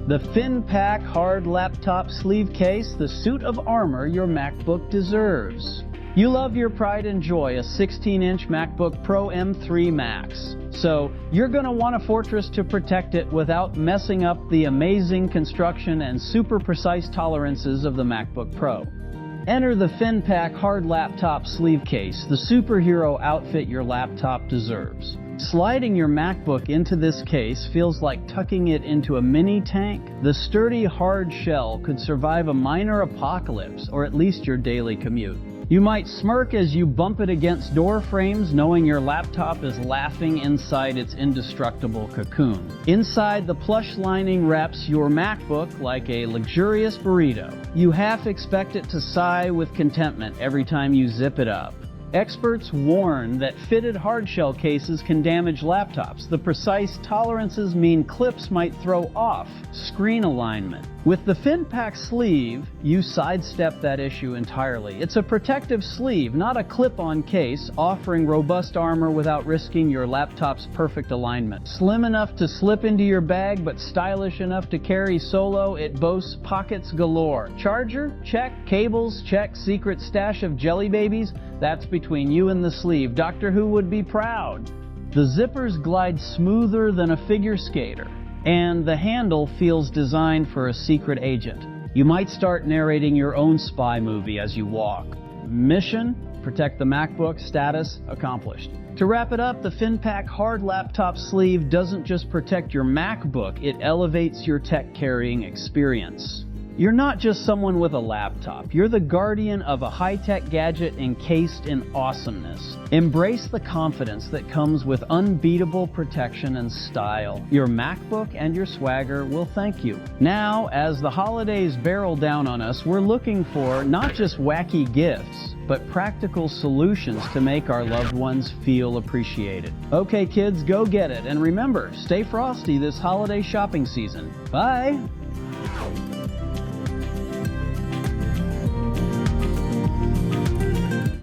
The FINPAC hard laptop sleeve case, the suit of armor your MacBook deserves. You love your pride and joy, a 16-inch MacBook Pro M3 Max. So you're going to want a fortress to protect it without messing up the amazing construction and super precise tolerances of the MacBook Pro. Enter the FINPAC hard laptop sleeve case, the superhero outfit your laptop deserves. Sliding your MacBook into this case feels like tucking it into a mini tank. The sturdy hard shell could survive a minor apocalypse, or at least your daily commute. You might smirk as you bump it against door frames, knowing your laptop is laughing inside its indestructible cocoon. Inside, the plush lining wraps your MacBook like a luxurious burrito. You half expect it to sigh with contentment every time you zip it up. Experts warn that fitted hardshell cases can damage laptops. The precise tolerances mean clips might throw off screen alignment. With the FINPAC sleeve, you sidestep that issue entirely. It's a protective sleeve, not a clip-on case, offering robust armor without risking your laptop's perfect alignment. Slim enough to slip into your bag, but stylish enough to carry solo, it boasts pockets galore. Charger? Check. Cables? Check. Secret stash of jelly babies? That's between you and the sleeve. Doctor Who would be proud. The zippers glide smoother than a figure skater, and the handle feels designed for a secret agent. You might start narrating your own spy movie as you walk. Mission: protect the MacBook. Status: accomplished. To wrap it up, the FINPAC hard laptop sleeve doesn't just protect your MacBook, it elevates your tech carrying experience. You're not just someone with a laptop. You're the guardian of a high-tech gadget encased in awesomeness. Embrace the confidence that comes with unbeatable protection and style. Your MacBook and your swagger will thank you. Now, as the holidays barrel down on us, we're looking for not just wacky gifts, but practical solutions to make our loved ones feel appreciated. Okay, kids, go get it. And remember, stay frosty this holiday shopping season. Bye!